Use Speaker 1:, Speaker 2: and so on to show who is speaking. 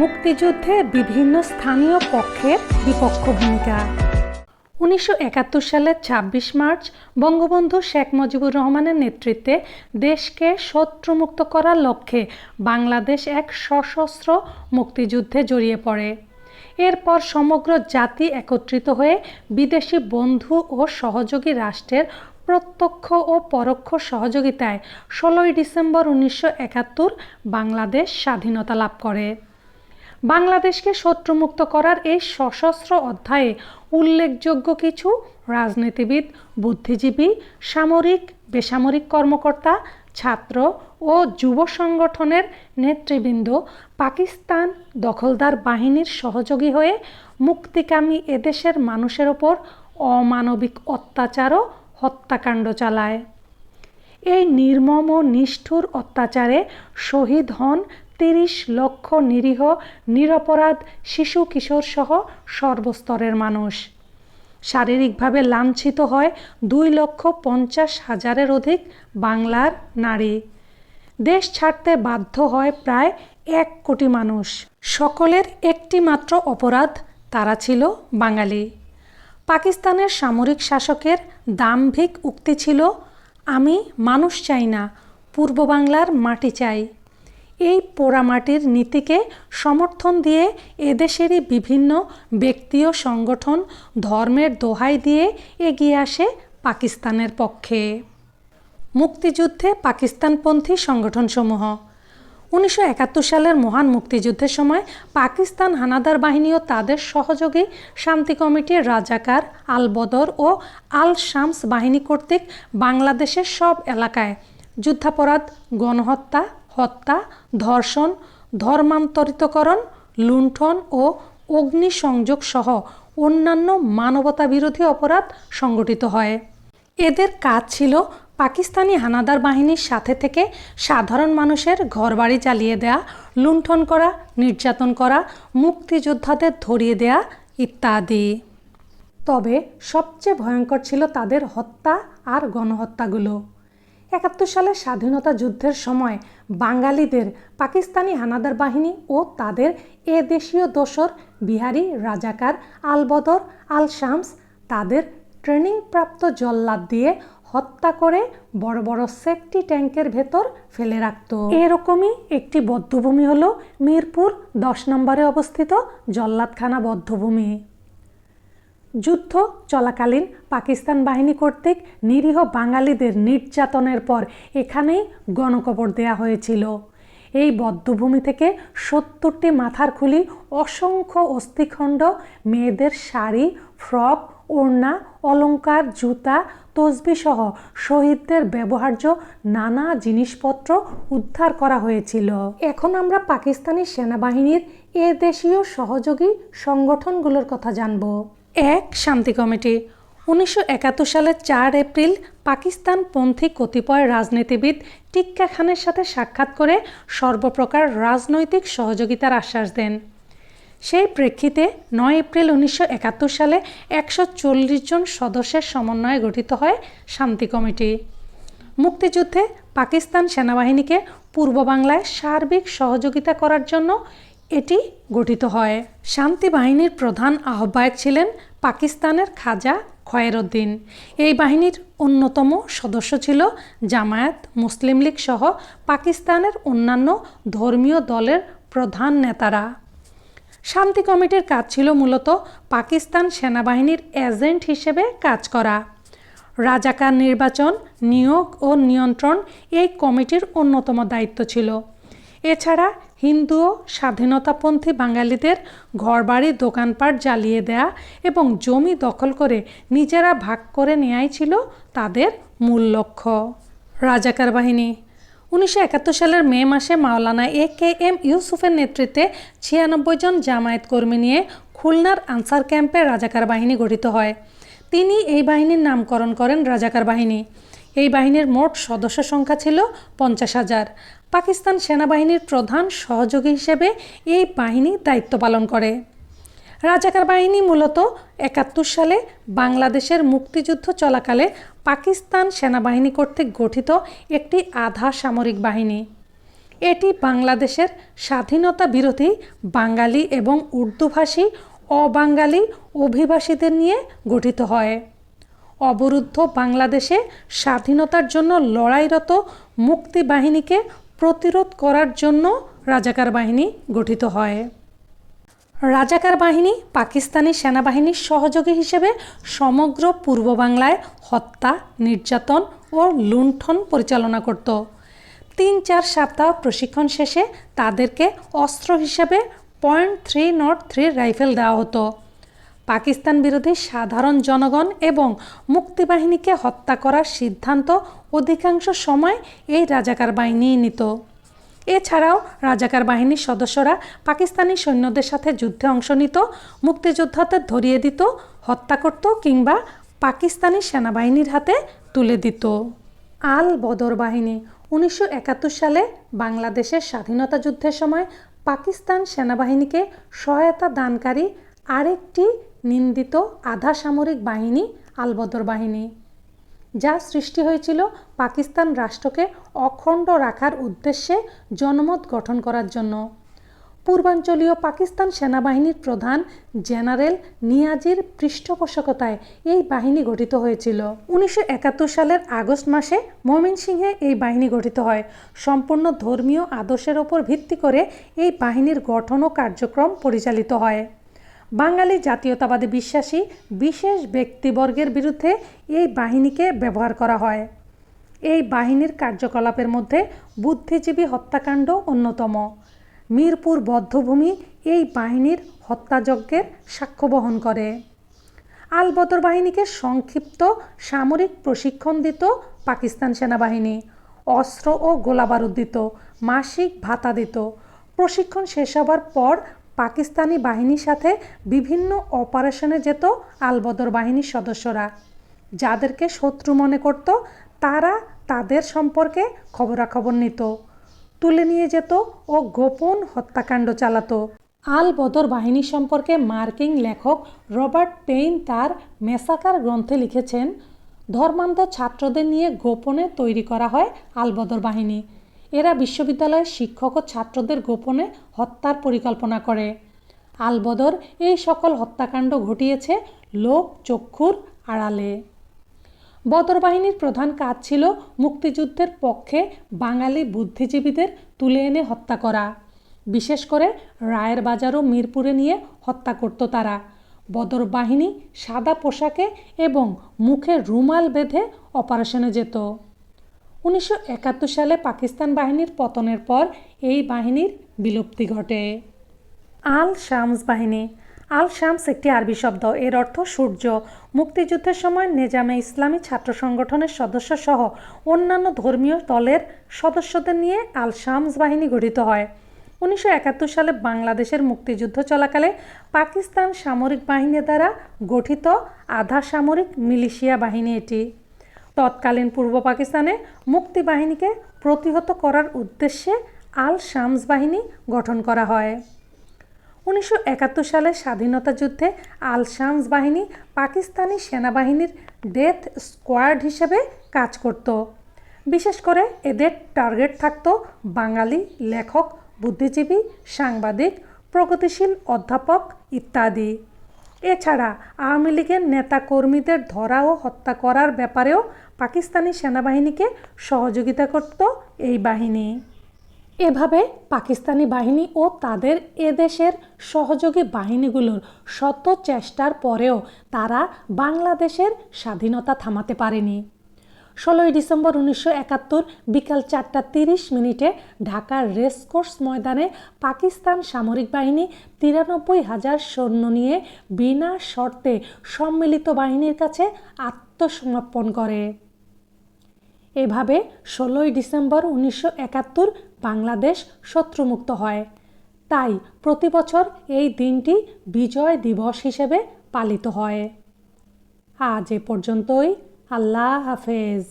Speaker 1: মুক্তিযুদ্ধে বিভিন্ন স্থানীয় পক্ষের বিপক্ষ ভূমিকা। 1971 সালের 26 মার্চ বঙ্গবন্ধু শেখ মুজিবুর রহমানের নেতৃত্বে দেশকে শত্রুমুক্ত করার লক্ষ্যে বাংলাদেশ এক সশস্ত্র মুক্তিযুদ্ধে জড়িয়ে পড়ে। এরপর সমগ্র জাতি একত্রিত হয়ে বিদেশি বন্ধু ও সহযোগী রাষ্ট্রের প্রত্যক্ষ ও পরোক্ষ সহযোগিতায় 16 ডিসেম্বর 1971 বাংলাদেশ স্বাধীনতা লাভ করে। বাংলাদেশকে শত্রুমুক্ত করার এই সশস্ত্র অধ্যায়ে উল্লেখযোগ্য কিছু রাজনীতিবিদ, বুদ্ধিজীবী, সামরিক, বেসামরিক কর্মকর্তা, ছাত্র ও যুব সংগঠনের নেতৃবৃন্দ পাকিস্তান দখলদার বাহিনীর সহযোগী হয়ে মুক্তিকামী এদেশের মানুষের ওপর অমানবিক অত্যাচার ও হত্যাকাণ্ড চালায়। এই নির্মম ও নিষ্ঠুর অত্যাচারে শহীদ হন 30 লক্ষ নিরীহ নিরপরাধ শিশু কিশোর সহ সর্বস্তরের মানুষ। শারীরিকভাবে লাঞ্ছিত হয় 2,50,000-এর অধিক বাংলার নারী। দেশ ছাড়তে বাধ্য হয় প্রায় 1 কোটি মানুষ। সকলের একটি মাত্র অপরাধ, তারা ছিল বাঙালি। পাকিস্তানের সামরিক শাসকের দাম্ভিক উক্তি ছিল, আমি মানুষ চাই না, পূর্ব বাংলার মাটি চাই। এই পোড়ামাটির নীতিকে সমর্থন দিয়ে এদেশেরই বিভিন্ন ব্যক্তি ও সংগঠন ধর্মের দোহাই দিয়ে এগিয়ে আসে পাকিস্তানের পক্ষে। মুক্তিযুদ্ধে পাকিস্তানপন্থী সংগঠনসমূহ। 1971 সালের মহান মুক্তিযুদ্ধের সময় পাকিস্তান হানাদার বাহিনী ও তাদের সহযোগী শান্তি কমিটির রাজাকার, আল বদর ও আল শামস বাহিনী কর্তৃক বাংলাদেশের সব এলাকায় যুদ্ধাপরাধ, গণহত্যা, হত্যা, ধর্ষণ, ধর্মান্তরিতকরণ, লুণ্ঠন ও অগ্নিসংযোগ সহ অন্যান্য মানবতাবিরোধী অপরাধ সংগঠিত হয়। এদের কাজ ছিল পাকিস্তানি হানাদার বাহিনীর সাথে থেকে সাধারণ মানুষের ঘরবাড়ি জ্বালিয়ে দেয়া, লুণ্ঠন করা, নির্যাতন করা, মুক্তিযোদ্ধাদের ধরিয়ে দেয়া ইত্যাদি। তবে সবচেয়ে ভয়ঙ্কর ছিল তাদের হত্যা আর গণহত্যাগুলো। 71 সালের স্বাধীনতা যুদ্ধের সময় বাঙালিদের পাকিস্তানি হানাদার বাহিনী ও তাদের এদেশীয় দোসর বিহারি রাজাকার আল বদর, আল শামস তাদের ট্রেনিংপ্রাপ্ত জল্লাদ দিয়ে হত্যা করে বড় বড় সেফটি ট্যাঙ্কের ভেতর ফেলে রাখত। এরকমই একটি বধ্যভূমি হলো মিরপুর 10 নম্বরে অবস্থিত জল্লাদখানা বধ্যভূমি। যুদ্ধ চলাকালীন পাকিস্তান বাহিনী কর্তৃক নিরীহ বাঙালিদের নির্যাতনের পর এখানেই গণকবর দেয়া হয়েছিল। এই বধ্যভূমি থেকে 70টি মাথার খুলি, অসংখ্য অস্থিখণ্ড, মেয়েদের শাড়ি, ফ্রক, ওড়না, অলংকার, জুতা, তসবি সহ শহীদদের ব্যবহার্য নানা জিনিসপত্র উদ্ধার করা হয়েছিল। এখন আমরা পাকিস্তানি সেনাবাহিনীর এদেশীয় সহযোগী সংগঠনগুলোর কথা জানব। 1. শান্তি কমিটি। 1971 সালের 4 এপ্রিল পাকিস্তানপন্থী কতিপয় রাজনীতিবিদ টিক্কা খানের সাথে সাক্ষাৎ করে সর্বপ্রকার রাজনৈতিক সহযোগিতার আশ্বাস দেন। সেই প্রেক্ষিতে 9 এপ্রিল 1971 সালে 140 জন সদস্যের সমন্বয়ে গঠিত হয় শান্তি কমিটি। মুক্তিযুদ্ধে পাকিস্তান সেনাবাহিনীকে পূর্ব বাংলায় সার্বিক সহযোগিতা করার জন্য এটি গঠিত হয়। শান্তি বাহিনীর প্রধান আহ্বায়ক ছিলেন পাকিস্তানের খাজা খয়েরউদ্দিন। এই বাহিনীর অন্যতম সদস্য ছিল জামায়াত, মুসলিম লীগ সহ পাকিস্তানের অন্যান্য ধর্মীয় দলের প্রধান নেতারা। শান্তি কমিটির কাজ ছিল মূলত পাকিস্তান সেনাবাহিনীর এজেন্ট হিসেবে কাজ করা। রাজাকার নির্বাচন, নিয়োগ ও নিয়ন্ত্রণ এই কমিটির অন্যতম দায়িত্ব ছিল। এছাড়া হিন্দু ও স্বাধীনতাপন্থী বাঙালিদের ঘরবাড়ি, দোকানপাট জ্বালিয়ে দেয়া এবং জমি দখল করে নিজেরা ভাগ করে নেয়াই ছিল তাদের মূল লক্ষ্য। রাজাকার বাহিনী। 1971 সালের মে মাসে মাওলানা AKM ইউসুফের নেতৃত্বে 96 জন জামায়াত কর্মী নিয়ে খুলনার আনসার ক্যাম্পে রাজাকার বাহিনী গঠিত হয়। তিনি এই বাহিনীর নামকরণ করেন রাজাকার বাহিনী। এই বাহিনীর মোট সদস্য সংখ্যা ছিল 50,000। পাকিস্তান সেনাবাহিনীর প্রধান সহযোগী হিসেবে এই বাহিনী দায়িত্ব পালন করে। রাজাকার বাহিনী মূলত 71 সালে বাংলাদেশের মুক্তিযুদ্ধ চলাকালে পাকিস্তান সেনাবাহিনী কর্তৃক গঠিত একটি আধা সামরিক বাহিনী। এটি বাংলাদেশের স্বাধীনতা বিরোধী বাঙালি এবং উর্দুভাষী অবাঙালি অভিবাসীদের নিয়ে গঠিত হয়। অবরুদ্ধ বাংলাদেশে স্বাধীনতার জন্য লড়াইরত মুক্তি বাহিনীকে প্রতিরোধ করার জন্য রাজাকার বাহিনী গঠিত হয়। রাজাকার বাহিনী পাকিস্তানি সেনাবাহিনীর সহযোগী হিসেবে সমগ্র পূর্ব বাংলায় হত্যা, নির্যাতন ও লুণ্ঠন পরিচালনা করত। 3-4 সপ্তাহ প্রশিক্ষণ শেষে তাদেরকে অস্ত্র হিসেবে .303 রাইফেল দেওয়া হতো। পাকিস্তান বিরোধী সাধারণ জনগণ এবং মুক্তিবাহিনীকে হত্যা করার সিদ্ধান্ত অধিকাংশ সময় এই রাজাকার বাহিনীই নিত। এছাড়াও রাজাকার বাহিনীর সদস্যরা পাকিস্তানি সৈন্যদের সাথে যুদ্ধে অংশ নিত, মুক্তিযোদ্ধাদের ধরিয়ে দিত, হত্যা করত কিংবা পাকিস্তানি সেনাবাহিনীর হাতে তুলে দিত। আল বদর বাহিনী 1971 সালে বাংলাদেশের স্বাধীনতা যুদ্ধের সময় পাকিস্তান সেনাবাহিনীকে সহায়তা দানকারী আরেকটি নিন্দিত আধা সামরিক বাহিনী আল বদর বাহিনী, যা সৃষ্টি হয়েছিল পাকিস্তান রাষ্ট্রকে অখণ্ড রাখার উদ্দেশ্যে জনমত গঠন করার জন্য। পূর্বাঞ্চলীয় পাকিস্তান সেনাবাহিনীর প্রধান জেনারেল নিয়াজির পৃষ্ঠপোষকতায় এই বাহিনী গঠিত হয়েছিল। 1971 সালের আগস্ট মাসে ময়মনসিংহে এই বাহিনী গঠিত হয়। সম্পূর্ণ ধর্মীয় আদর্শের ওপর ভিত্তি করে এই বাহিনীর গঠন ও কার্যক্রম পরিচালিত হয়। বাঙালি জাতীয়তাবাদে বিশ্বাসী বিশেষ ব্যক্তিবর্গের বিরুদ্ধে এই বাহিনীকে ব্যবহার করা হয়। এই বাহিনীর কার্যকলাপের মধ্যে বুদ্ধিজীবী হত্যাকাণ্ড অন্যতম। মিরপুর বধ্যভূমি এই বাহিনীর হত্যাযজ্ঞের সাক্ষ্য বহন করে। আল বদর বাহিনীকে সংক্ষিপ্ত সামরিক প্রশিক্ষণ দিত পাকিস্তান সেনাবাহিনী, অস্ত্র ও গোলাবারুদ দিত, মাসিক ভাতা দিত। প্রশিক্ষণ শেষ হবার পর পাকিস্তানি বাহিনীর সাথে বিভিন্ন অপারেশনে যেত আল বদর বাহিনীর সদস্যরা। যাদেরকে শত্রু মনে করত তারা তাদের সম্পর্কে খবরাখবর নিত, তুলে নিয়ে যেত ও গোপন হত্যাকাণ্ড চালাতো। আল বদর বাহিনী সম্পর্কে মার্কিন লেখক রবার্ট পেইন তার মেসাকার গ্রন্থে লিখেছেন, ধর্মান্ধ ছাত্রদের নিয়ে গোপনে তৈরি করা হয় আল বদর বাহিনী। এরা বিশ্ববিদ্যালয়ের শিক্ষক ও ছাত্রদের গোপনে হত্যার পরিকল্পনা করে। আল বদর এই সকল হত্যাকাণ্ড ঘটিয়েছে লোক চক্ষুর আড়ালে। বদর বাহিনীর প্রধান কাজ ছিল মুক্তিযুদ্ধের পক্ষে বাঙালি বুদ্ধিজীবীদের তুলে এনে হত্যা করা। বিশেষ করে রায়ের বাজার ও মিরপুরে নিয়ে হত্যা করত তারা। বদর বাহিনী সাদা পোশাকে এবং মুখে রুমাল বেঁধে অপারেশনে যেত। 1971 সালে পাকিস্তান বাহিনীর পতনের পর এই বাহিনীর বিলুপ্তি ঘটে। আল শামস বাহিনী। আল শামস একটি আরবি শব্দ, এর অর্থ সূর্য। মুক্তিযুদ্ধের সময় নেজামে ইসলামী ছাত্র সংগঠনের সদস্য সহ অন্যান্য ধর্মীয় দলের সদস্যদের নিয়ে আল শামস বাহিনী গঠিত হয়। 1971 সালে বাংলাদেশের মুক্তিযুদ্ধ চলাকালে পাকিস্তান সামরিক বাহিনী দ্বারা গঠিত আধা সামরিক মিলিশিয়া বাহিনী এটি। তৎকালীন পূর্ব পাকিস্তানে মুক্তি বাহিনীকে প্রতিহত করার উদ্দেশ্যে আল শামস বাহিনী গঠন করা হয়। 1971 সালের স্বাধীনতা যুদ্ধে আল শামস বাহিনী পাকিস্তানি সেনাবাহিনীর ডেথ স্কোয়াড হিসেবে কাজ করত। বিশেষ করে এদের টার্গেট থাকত বাঙালি লেখক, বুদ্ধিজীবী, সাংবাদিক, প্রগতিশীল অধ্যাপক ইত্যাদি। এছাড়া আওয়ামী লীগের নেতাকর্মীদের ধরা ও হত্যা করার ব্যাপারেও পাকিস্তানি সেনাবাহিনীকে সহযোগিতা করত এই বাহিনী। এভাবে পাকিস্তানি বাহিনী ও তাদের এদেশের সহযোগী বাহিনীগুলোর শত চেষ্টার পরেও তারা বাংলাদেশের স্বাধীনতা থামাতে পারেনি। 16 ডিসেম্বর 1971 বিকাল 4:30 ঢাকার রেসকোর্স ময়দানে পাকিস্তান সামরিক বাহিনী 93,000 সৈন্য নিয়ে বিনা শর্তে সম্মিলিত বাহিনীর কাছে আত্মসমর্পণ করে। এভাবে 16 ডিসেম্বর 1971 বাংলাদেশ শত্রুমুক্ত হয়। তাই প্রতি বছর এই দিনটি বিজয় দিবস হিসেবে পালিত হয়। আজ এ পর্যন্তই। আল্লাহ হাফেজ।